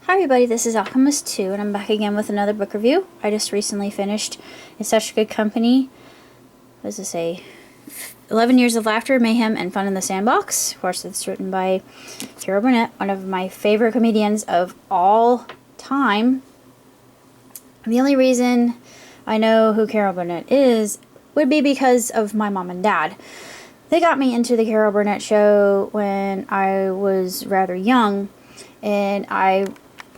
Hi everybody, this is Alchemist 2 and I'm back again with another book review. I just recently finished In Such Good Company. What does it say? 11 Years of Laughter, Mayhem, and Fun in the Sandbox. Of course, it's written by Carol Burnett, one of my favorite comedians of all time. And the only reason I know who Carol Burnett is would be because of my mom and dad. They got me into the Carol Burnett show when I was rather young, and I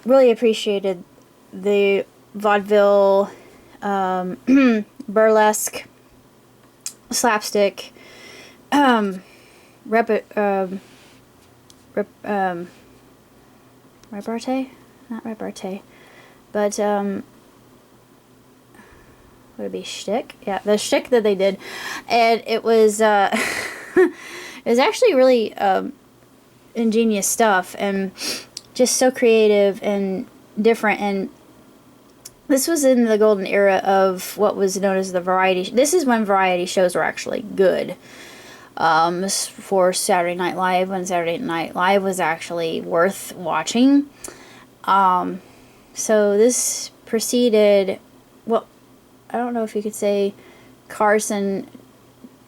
really appreciated the vaudeville, burlesque, slapstick, repartee? Not repartee, but, would it be shtick? Yeah, the shtick that they did. And it was, it was actually really, ingenious stuff, and just so creative and different. And this was in the golden era of what was known as the variety. This is when variety shows were actually good. For Saturday Night Live, when Saturday Night Live was actually worth watching. So this preceded, well, I don't know if you could say Carson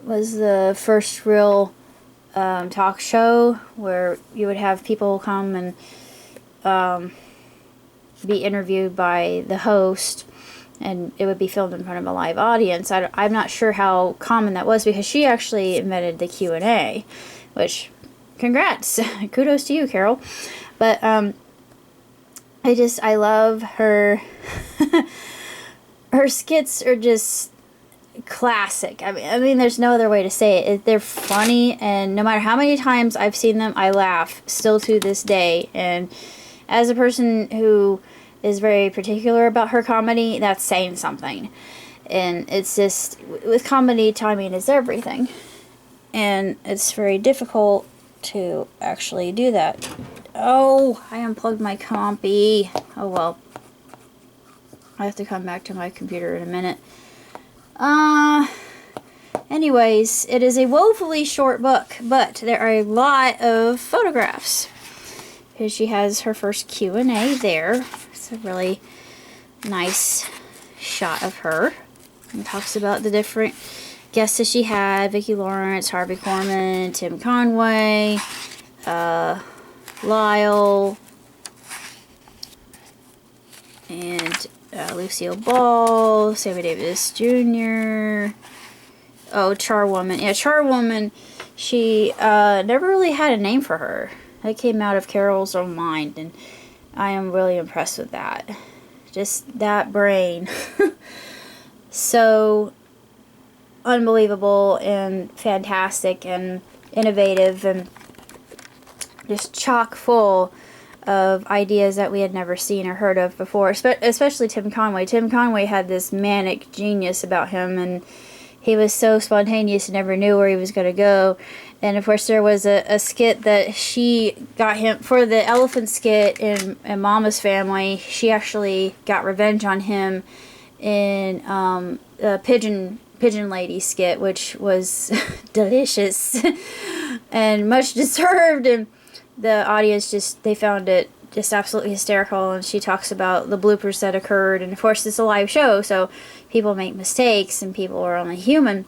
was the first real talk show where you would have people come and be interviewed by the host, and it would be filmed in front of a live audience. I'm not sure how common that was, because she actually invented the Q&A, which, congrats, kudos to you, Carol. But I love her. Her skits are just classic. I mean, there's no other way to say it. They're funny, and no matter how many times I've seen them, I laugh still to this day. And as a person who is very particular about her comedy, that's saying something. And it's just, with comedy, timing is everything, and it's very difficult to actually do that. Oh, I unplugged my compy. Oh well, I have to come back to my computer in a minute. Anyways, it is a woefully short book, but there are a lot of photographs. Here she has her first Q&A there. It's a really nice shot of her. And talks about the different guests that she had: Vicki Lawrence, Harvey Korman, Tim Conway, Lyle, and Lucille Ball, Sammy Davis Jr., oh, Charwoman. Yeah, Charwoman, she never really had a name for her. That came out of Carol's own mind, and I am really impressed with that. Just that brain. So unbelievable and fantastic and innovative, and just chock full of ideas that we had never seen or heard of before, especially Tim Conway. Tim Conway had this manic genius about him, and he was so spontaneous and never knew where he was going to go. And of course there was a skit that she got him for the elephant skit in Mama's Family. She actually got revenge on him in a pigeon lady skit, which was delicious and much deserved. And the audience they found it just absolutely hysterical. And she talks about the bloopers that occurred, and of course it's a live show, so people make mistakes and people are only human.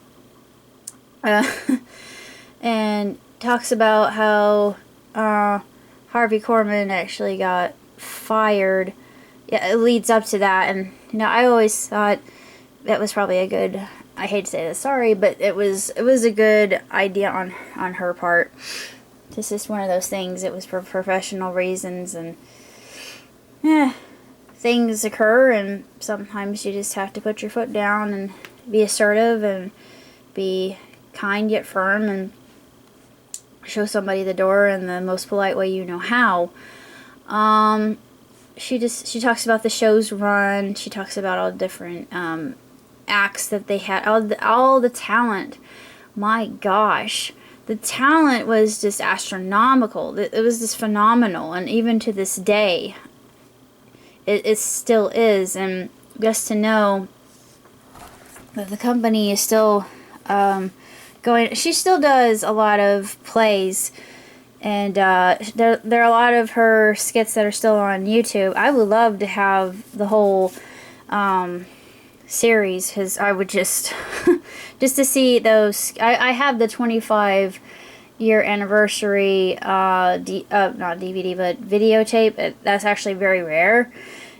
And talks about how Harvey Korman actually got fired. Yeah, it leads up to that, and I always thought that was probably a good, I hate to say this, sorry, but it was a good idea on her part. This is one of those things. It was for professional reasons, and things occur, and sometimes you just have to put your foot down and be assertive and be kind yet firm, and show somebody the door in the most polite way you know how. She talks about the show's run. She talks about all the different acts that they had, all the talent. My gosh. The talent was just astronomical. It was just phenomenal, and even to this day, it still is. And just to know that the company is still going. She still does a lot of plays And there are a lot of her skits that are still on YouTube. I would love to have the whole series, because I would just just to see those. I have the 25-year anniversary not DVD but videotape. That's actually very rare.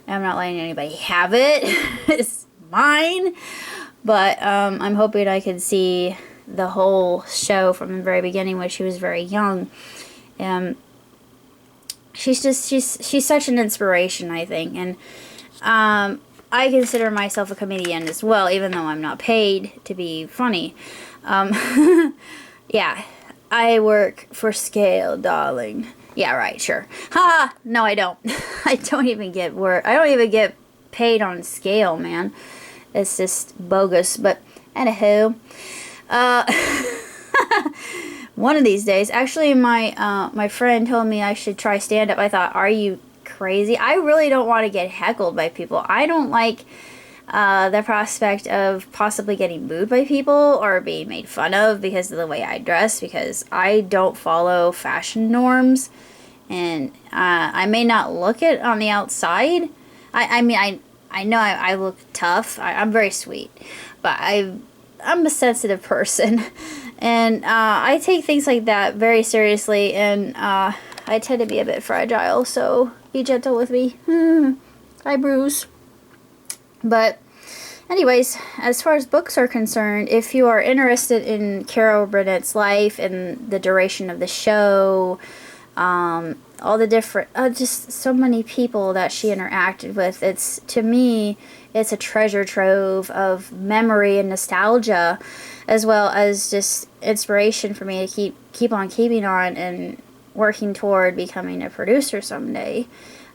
I'm not letting anybody have it. It's mine. But I'm hoping I can see the whole show from the very beginning when she was very young. She's such an inspiration, I think. And I consider myself a comedian as well, even though I'm not paid to be funny. Yeah, I work for scale, darling. Yeah, right, sure. Ha! No, I don't. I don't even get work. I don't even get paid on scale, man. It's just bogus. But anywho, one of these days, actually, my friend told me I should try stand up. I thought, are you crazy? I really don't want to get heckled by people. I don't like the prospect of possibly getting booed by people or being made fun of because of the way I dress, because I don't follow fashion norms, and I may not look it on the outside. I mean, I know I look tough. I'm very sweet, but I'm a sensitive person, and I take things like that very seriously, and I tend to be a bit fragile, so be gentle with me. Hi, Bruce. But anyways, as far as books are concerned, if you are interested in Carol Burnett's life and the duration of the show, all the different, just so many people that she interacted with, to me, it's a treasure trove of memory and nostalgia, as well as just inspiration for me to keep on keeping on and working toward becoming a producer someday.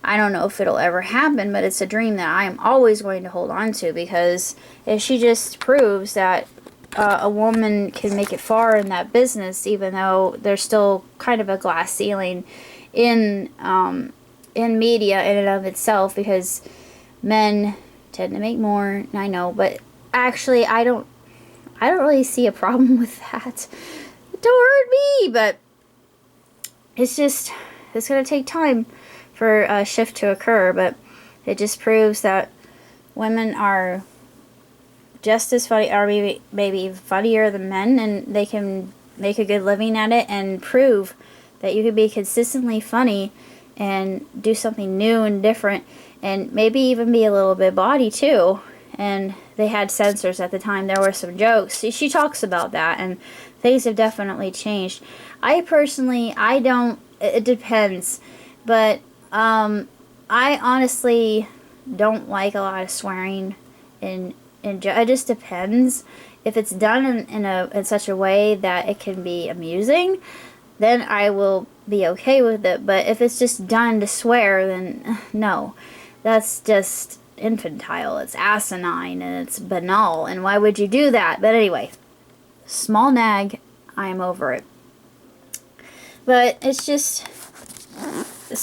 I don't know if it'll ever happen, but it's a dream that I am always going to hold on to, because she just proves that a woman can make it far in that business, even though there's still kind of a glass ceiling in media in and of itself, because men tend to make more. I know, but actually, I don't really see a problem with that. Don't hurt me, but it's gonna take time for a shift to occur, but it just proves that women are just as funny, or maybe funnier than men, and they can make a good living at it and prove that you can be consistently funny and do something new and different, and maybe even be a little bit bawdy too. And they had censors at the time. There were some jokes. She talks about that, and things have definitely changed. I personally, it depends, but I honestly don't like a lot of swearing it just depends. If it's done in such a way that it can be amusing, then I will be okay with it. But if it's just done to swear, then no. That's just infantile. It's asinine, and it's banal. And why would you do that? But anyway, small nag, I'm over it. But it's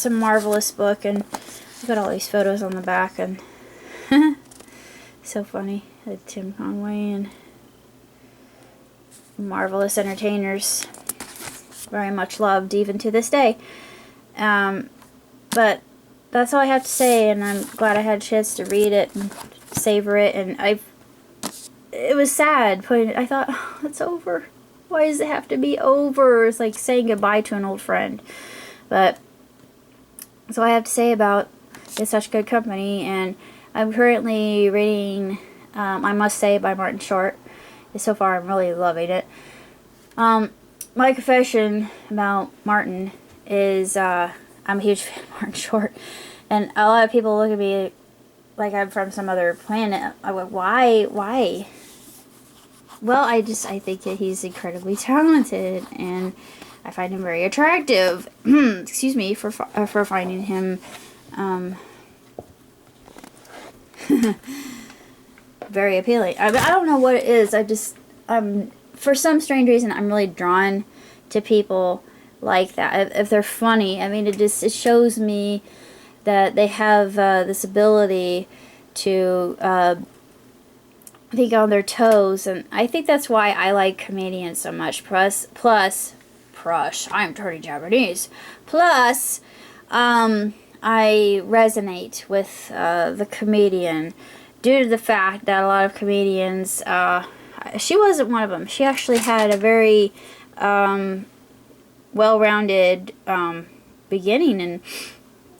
a marvelous book, and I've got all these photos on the back, and so funny. Tim Conway and marvelous entertainers, very much loved even to this day. But that's all I have to say, and I'm glad I had a chance to read it and savor it. And it was sad putting it. I thought, oh, it's over. Why does it have to be over? It's like saying goodbye to an old friend. But that's all I have to say about It's Such Good Company. And I'm currently reading I Must Say by Martin Short. So far, I'm really loving it. My confession about Martin is I'm a huge fan of Martin Short. And a lot of people look at me like I'm from some other planet. I'm like, why? Well, I think that he's incredibly talented, and I find him very attractive. Excuse me for finding him very appealing. I don't know what it is. For some strange reason, I'm really drawn to people like that. If they're funny, I mean, it shows me that they have this ability to think on their toes, and I think that's why I like comedians so much. Plus, Prush. I'm turning Japanese. Plus, I resonate with the comedian due to the fact that a lot of comedians, she wasn't one of them. She actually had a very well-rounded beginning, and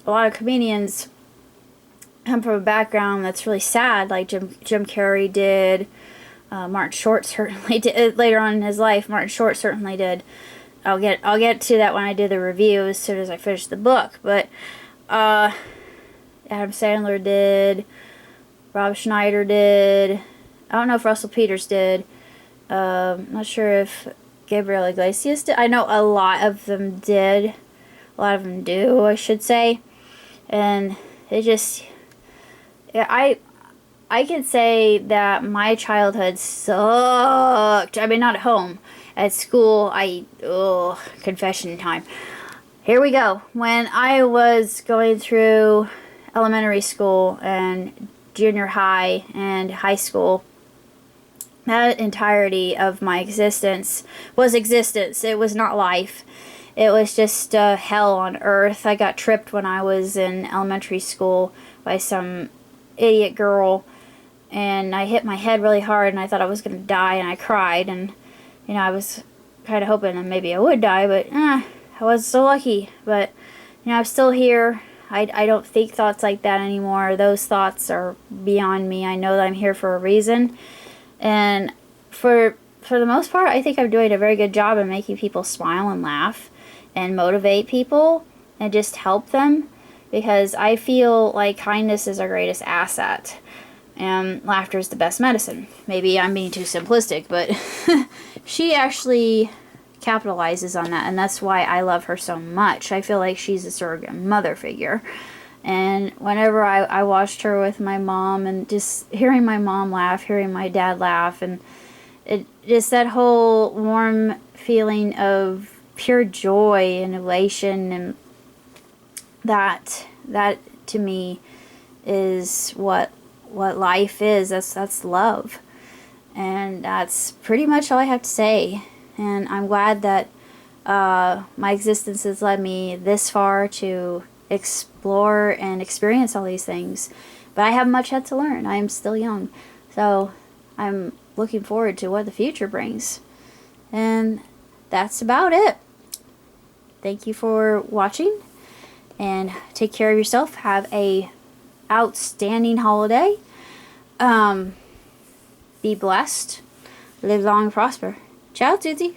a lot of comedians come from a background that's really sad, like Jim Carrey did. Martin Short certainly did. Later on in his life, Martin Short certainly did. I'll get to that when I do the review as soon as I finish the book. But Adam Sandler did. Rob Schneider did. I don't know if Russell Peters did. I'm not sure if Gabriel Iglesias did. I know a lot of them did. A lot of them do, I should say. And it just... Yeah, I could say that my childhood sucked. I mean, not at home. At school, confession time. Here we go. When I was going through elementary school and junior high and high school, that entirety of my existence was existence. It was not life. It was just hell on earth. I got tripped when I was in elementary school by some idiot girl, and I hit my head really hard, and I thought I was going to die, and I cried, and you know, I was kind of hoping that maybe I would die, but I was so lucky. But you know, I'm still here. I don't think thoughts like that anymore. Those thoughts are beyond me. I know that I'm here for a reason, and for the most part, I think I'm doing a very good job of making people smile and laugh and motivate people and just help them, because I feel like kindness is our greatest asset. And laughter is the best medicine. Maybe I'm being too simplistic, but she actually capitalizes on that, and that's why I love her so much. I feel like she's a surrogate mother figure. And whenever I watched her with my mom, and just hearing my mom laugh, hearing my dad laugh, and it just that whole warm feeling of pure joy and elation, and that to me is what life is. That's love. And that's pretty much all I have to say. And I'm glad that my existence has led me this far to explore and experience all these things. But I have much yet to learn. I am still young. So I'm looking forward to what the future brings. And that's about it. Thank you for watching. And take care of yourself. Have a outstanding holiday. Be blessed. Live long and prosper. Ciao, tutti.